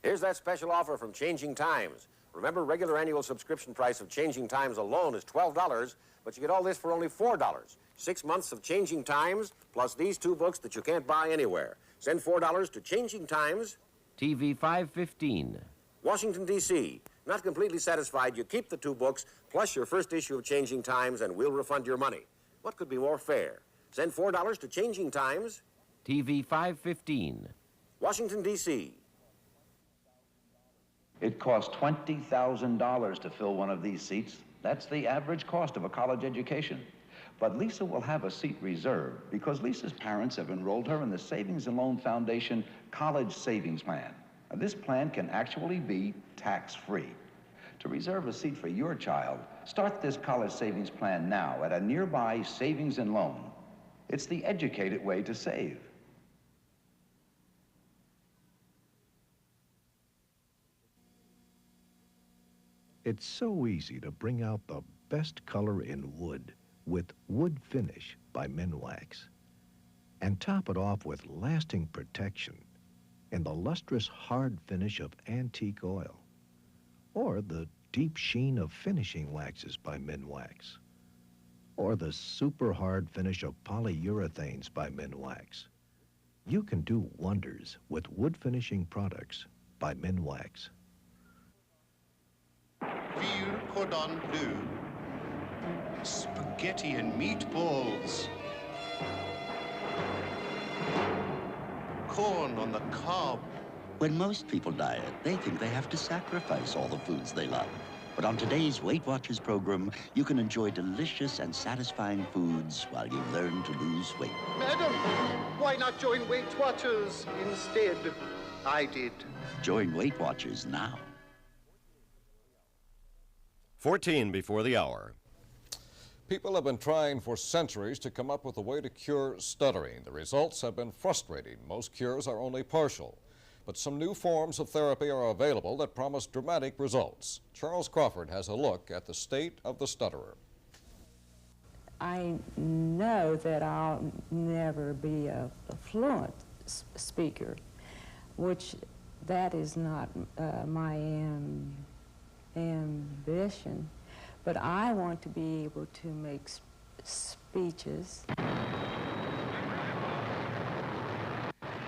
Here's that special offer from Changing Times. Remember, regular annual subscription price of Changing Times alone is $12, but you get all this for only $4. 6 months of Changing Times, plus these 2 books that you can't buy anywhere. Send $4 to Changing Times, TV 515, Washington, D.C., Not completely satisfied, you keep the 2 books, plus your first issue of Changing Times, and we'll refund your money. What could be more fair? Send $4 to Changing Times, TV 515. Washington, D.C. It costs $20,000 to fill one of these seats. That's the average cost of a college education. But Lisa will have a seat reserved because Lisa's parents have enrolled her in the Savings and Loan Foundation College Savings Plan. Now, this plan can actually be tax-free. To reserve a seat for your child, start this college savings plan now at a nearby Savings and Loan. It's the educated way to save. It's so easy to bring out the best color in wood with Wood Finish by Minwax. And top it off with lasting protection in the lustrous hard finish of antique oil, or the deep sheen of finishing waxes by Minwax, or the super hard finish of polyurethanes by Minwax. You can do wonders with wood finishing products by Minwax. Veal cordon bleu, spaghetti and meatballs, corn on the cob. When most people diet, they think they have to sacrifice all the foods they love. But on today's Weight Watchers program, you can enjoy delicious and satisfying foods while you learn to lose weight. Madam, why not join Weight Watchers instead? I did. Join Weight Watchers now. 14 before the hour. People have been trying for centuries to come up with a way to cure stuttering. The results have been frustrating. Most cures are only partial. But some new forms of therapy are available that promise dramatic results. Charles Crawford has a look at the state of the stutterer. I know that I'll never be a fluent speaker, which that is not my ambition. But I want to be able to make speeches.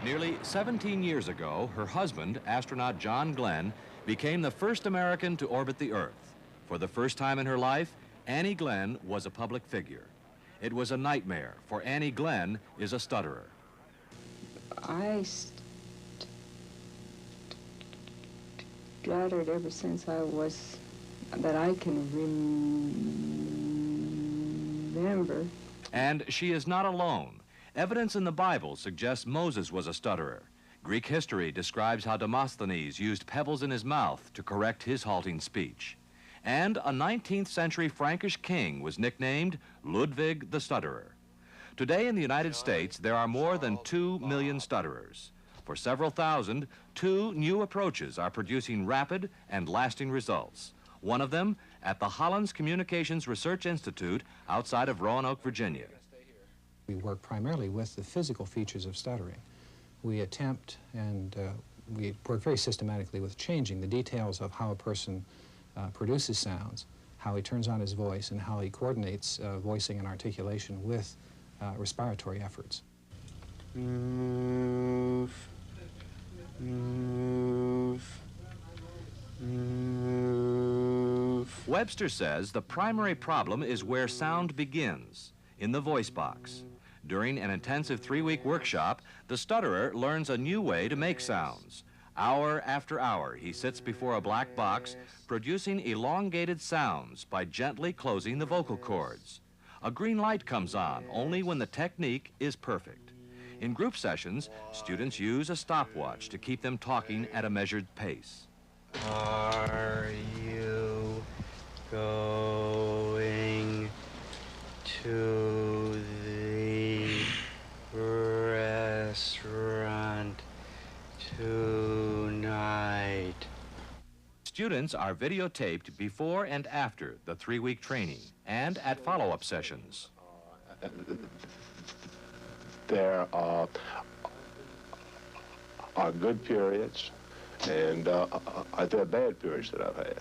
Nearly 17 years ago, her husband, astronaut John Glenn, became the first American to orbit the Earth. For the first time in her life, Annie Glenn was a public figure. It was a nightmare, for Annie Glenn is a stutterer. I stuttered ever since I was, that I can remember. And she is not alone. Evidence in the Bible suggests Moses was a stutterer. Greek history describes how Demosthenes used pebbles in his mouth to correct his halting speech. And a 19th century Frankish king was nicknamed Ludwig the Stutterer. Today in the United States, there are more than 2 million stutterers. For several thousand, 2 new approaches are producing rapid and lasting results. One of them at the Hollins Communications Research Institute outside of Roanoke, Virginia. We work primarily with the physical features of stuttering. We attempt and we work very systematically with changing the details of how a person produces sounds, how he turns on his voice, and how he coordinates voicing and articulation with respiratory efforts. Move, move, move. Webster says the primary problem is where sound begins, in the voice box. During an intensive 3-week workshop, the stutterer learns a new way to make sounds. Hour after hour, he sits before a black box, producing elongated sounds by gently closing the vocal cords. A green light comes on only when the technique is perfect. In group sessions, students use a stopwatch to keep them talking at a measured pace. Are you going to the restaurant tonight? Students are videotaped before and after the 3-week training and at follow-up sessions. There are good periods, and there are bad periods that I've had.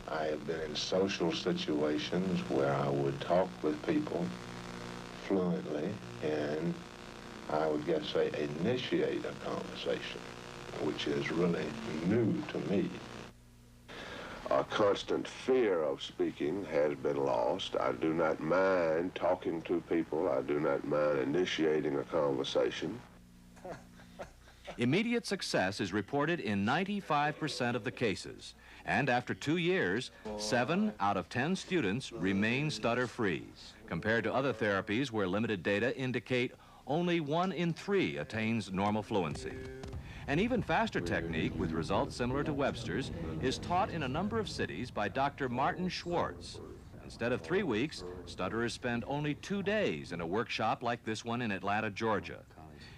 I have been in social situations where I would talk with people fluently, and I would initiate a conversation, which is really new to me. A constant fear of speaking has been lost. I do not mind talking to people. I do not mind initiating a conversation. Immediate success is reported in 95% of the cases. And after 2 years, 7 out of 10 students remain stutter-free, compared to other therapies where limited data indicate only 1 in 3 attains normal fluency. An even faster technique with results similar to Webster's is taught in a number of cities by Dr. Martin Schwartz. Instead of 3 weeks, stutterers spend only 2 days in a workshop like this one in Atlanta, Georgia.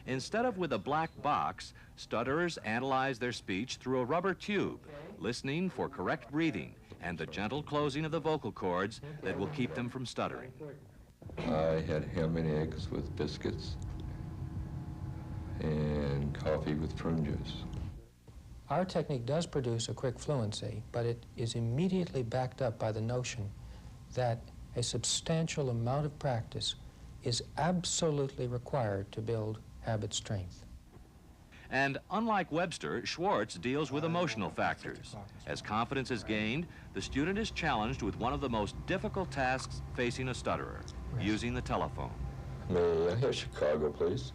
Instead of with a black box, stutterers analyze their speech through a rubber tube, listening for correct breathing and the gentle closing of the vocal cords that will keep them from stuttering. I had ham and eggs with biscuits and coffee with prune juice. Our technique does produce a quick fluency, but it is immediately backed up by the notion that a substantial amount of practice is absolutely required to build habit strength. And unlike Webster, Schwartz deals with emotional factors. As confidence is gained, the student is challenged with one of the most difficult tasks facing a stutterer, using the telephone. May I have Chicago, please?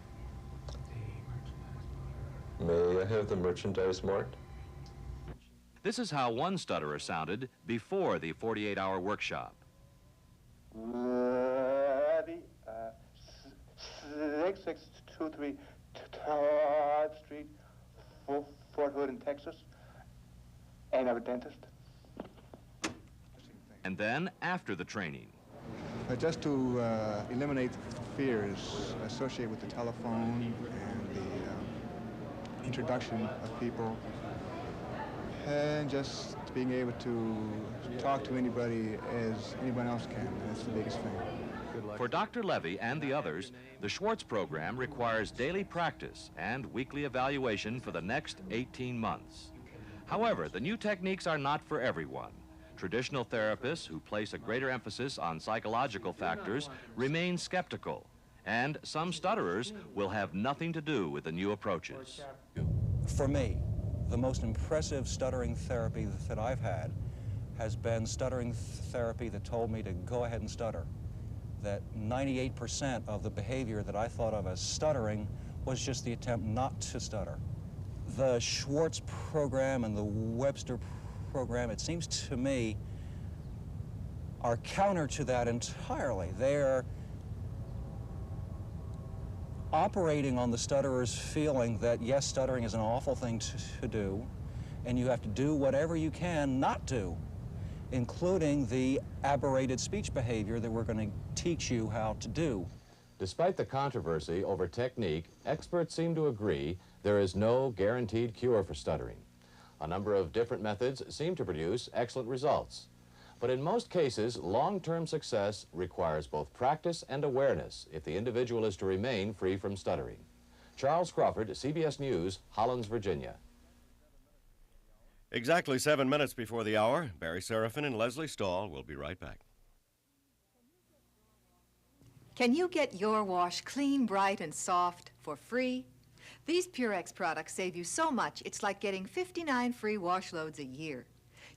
May I have the merchandise marked? This is how one stutterer sounded before the 48-hour workshop. 6623 Todd Street, Fort Hood in Texas. Ain't I a dentist? And then, after the training. Just to eliminate fears associated with the telephone and the introduction of people, and just being able to talk to anybody as anyone else can. That's the biggest thing. For Dr. Levy and the others, the Schwartz program requires daily practice and weekly evaluation for the next 18 months. However, the new techniques are not for everyone. Traditional therapists who place a greater emphasis on psychological factors remain skeptical, and some stutterers will have nothing to do with the new approaches. For me, the most impressive stuttering therapy that I've had has been stuttering therapy that told me to go ahead and stutter. That 98% of the behavior that I thought of as stuttering was just the attempt not to stutter. The Schwartz program and the Webster program, it seems to me, are counter to that entirely. They're operating on the stutterer's feeling that, yes, stuttering is an awful thing to do, and you have to do whatever you can not do, including the aberrated speech behavior that we're going to teach you how to do. Despite the controversy over technique, experts seem to agree there is no guaranteed cure for stuttering. A number of different methods seem to produce excellent results. But in most cases, long-term success requires both practice and awareness if the individual is to remain free from stuttering. Charles Crawford, CBS News, Hollins, Virginia. Exactly 7 minutes before the hour, Barry Serafin and Leslie Stahl will be right back. Can you get your wash clean, bright, and soft for free? These Purex products save you so much, it's like getting 59 free wash loads a year.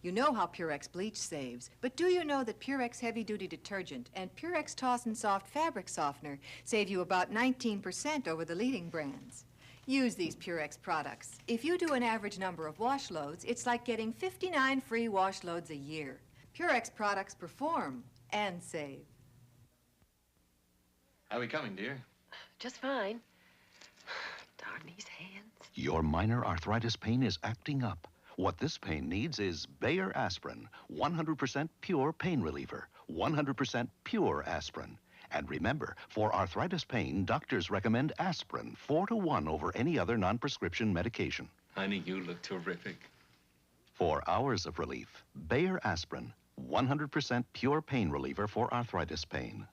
You know how Purex bleach saves, but do you know that Purex heavy-duty detergent and Purex Toss and Soft fabric softener save you about 19% over the leading brands? Use these Purex products. If you do an average number of wash loads, it's like getting 59 free wash loads a year. Purex products perform and save. How are we coming, dear? Just fine. Darn these hands. Your minor arthritis pain is acting up. What this pain needs is Bayer aspirin, 100% pure pain reliever, 100% pure aspirin. And remember, for arthritis pain, doctors recommend aspirin 4 to 1 over any other non-prescription medication. Honey, you look terrific. For hours of relief, Bayer aspirin, 100% pure pain reliever for arthritis pain.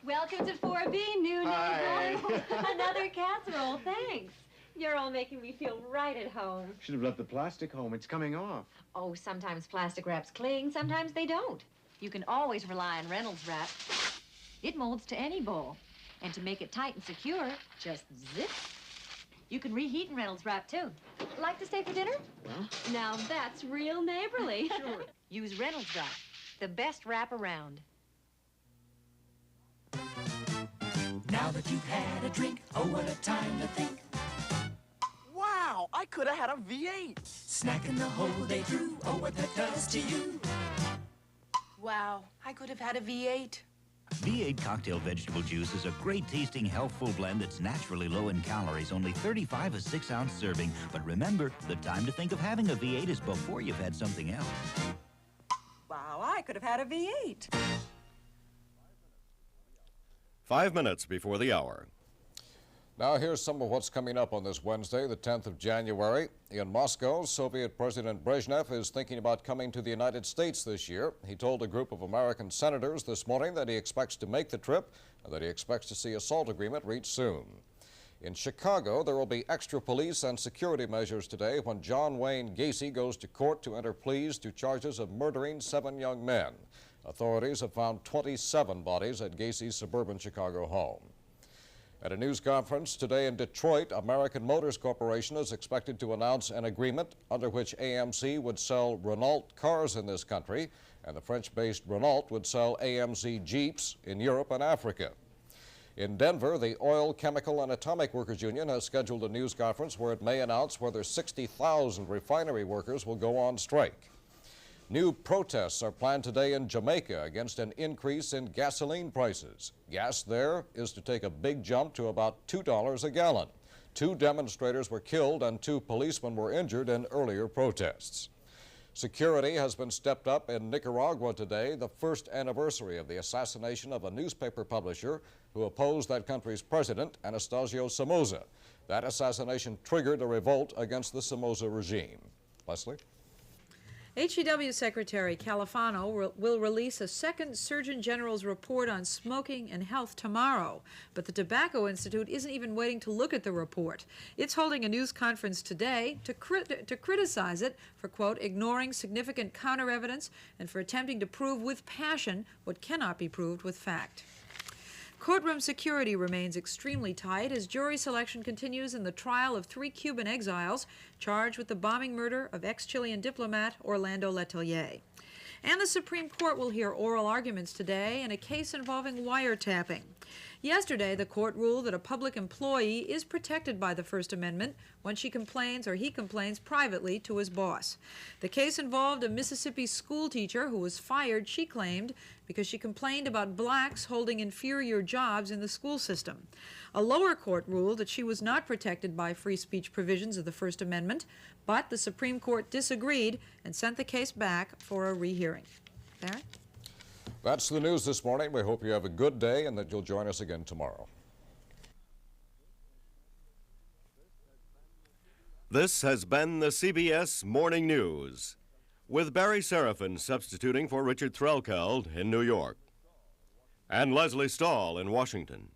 Welcome to 4B, new Hi. neighbor. Another casserole, thanks. You're all making me feel right at home. Should have left the plastic home. It's coming off. Oh, sometimes plastic wraps cling, sometimes they don't. You can always rely on Reynolds Wrap. It molds to any bowl. And to make it tight and secure, just zip. You can reheat in Reynolds Wrap, too. Like to stay for dinner? Now that's real neighborly. Sure. Use Reynolds Wrap, the best wrap around. Now that you've had a drink, oh, what a time to think. Wow, I could have had a V8. Snacking the whole day through, oh, what that does to you. Wow, I could have had a V8. V8 Cocktail Vegetable Juice is a great-tasting, healthful blend that's naturally low in calories, only 35 a 6-ounce serving. But remember, the time to think of having a V8 is before you've had something else. Wow, I could have had a V8. 5 minutes before the hour. Now here's some of what's coming up on this Wednesday, the 10th of January. In Moscow, Soviet President Brezhnev is thinking about coming to the United States this year. He told a group of American senators this morning that he expects to make the trip and that he expects to see a SALT agreement reached soon. In Chicago, there will be extra police and security measures today when John Wayne Gacy goes to court to enter pleas to charges of murdering 7 young men. Authorities have found 27 bodies at Gacy's suburban Chicago home. At a news conference today in Detroit, American Motors Corporation is expected to announce an agreement under which AMC would sell Renault cars in this country, and the French-based Renault would sell AMC Jeeps in Europe and Africa. In Denver, the Oil, Chemical, and Atomic Workers Union has scheduled a news conference where it may announce whether 60,000 refinery workers will go on strike. New protests are planned today in Jamaica against an increase in gasoline prices. Gas there is to take a big jump to about $2 a gallon. 2 demonstrators were killed and 2 policemen were injured in earlier protests. Security has been stepped up in Nicaragua today, the first anniversary of the assassination of a newspaper publisher who opposed that country's president, Anastasio Somoza. That assassination triggered a revolt against the Somoza regime. Leslie? HEW Secretary Califano will release a second Surgeon General's report on smoking and health tomorrow, but the Tobacco Institute isn't even waiting to look at the report. It's holding a news conference today to criticize it for, quote, ignoring significant counter-evidence and for attempting to prove with passion what cannot be proved with fact. Courtroom security remains extremely tight as jury selection continues in the trial of 3 Cuban exiles charged with the bombing murder of ex-Chilean diplomat Orlando Letelier. And the Supreme Court will hear oral arguments today in a case involving wiretapping. Yesterday, the court ruled that a public employee is protected by the First Amendment when she complains or he complains privately to his boss. The case involved a Mississippi school teacher who was fired, she claimed, because she complained about blacks holding inferior jobs in the school system. A lower court ruled that she was not protected by free speech provisions of the First Amendment, but the Supreme Court disagreed and sent the case back for a rehearing. Barry? That's the news this morning. We hope you have a good day and that you'll join us again tomorrow. This has been the CBS Morning News, with Barry Seraphin substituting for Richard Threlkeld in New York, and Leslie Stahl in Washington.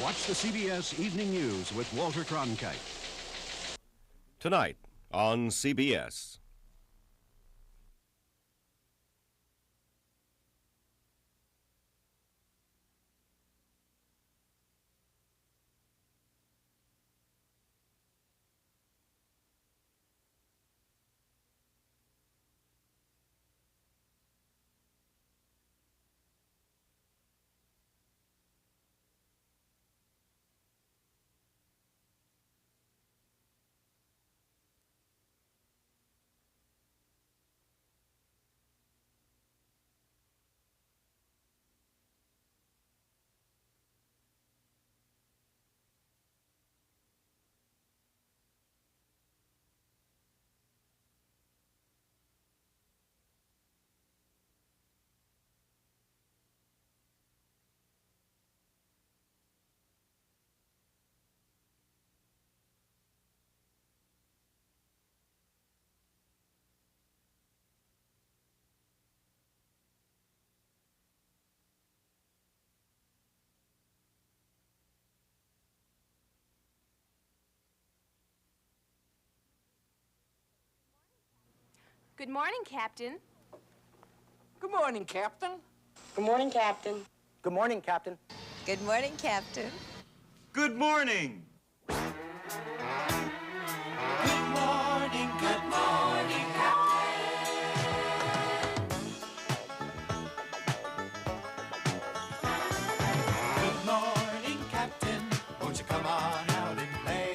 Watch the CBS Evening News with Walter Cronkite. Tonight on CBS. Good morning, Captain. Good morning, Captain. Good morning, Captain. Good morning, Captain. Good morning, Captain. Good morning. Good morning, Captain. Good morning, Captain. Won't you come on out and play?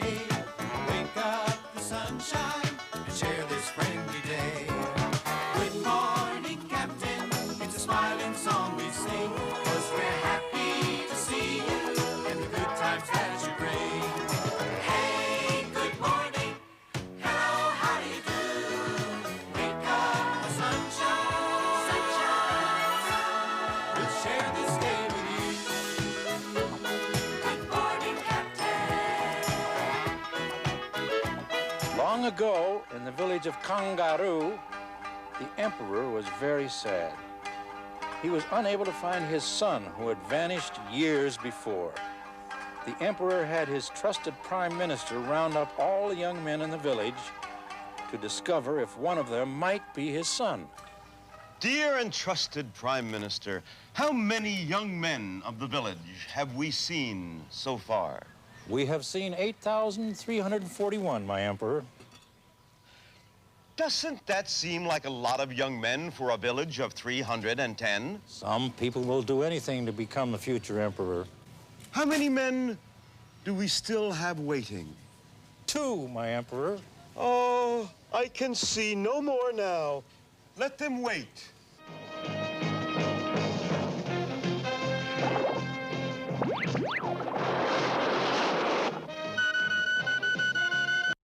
Wake up the sunshine and share this friendly day. Good morning, Captain. It's a smiling song we sing, 'cause we're happy to see you and the good times that you bring. Hey, good morning. Hello, how do you do? Wake up the sunshine. We'll share this day with you. Good morning, Captain. Long ago, in the village of Kangaroo, the emperor was very sad. He was unable to find his son, who had vanished years before. The emperor had his trusted prime minister round up all the young men in the village to discover if one of them might be his son. Dear and trusted Prime Minister, how many young men of the village have we seen so far? We have seen 8,341, my emperor. Doesn't that seem like a lot of young men for a village of 310? Some people will do anything to become the future emperor. How many men do we still have waiting? 2, my emperor. Oh, I can see no more now. Let them wait.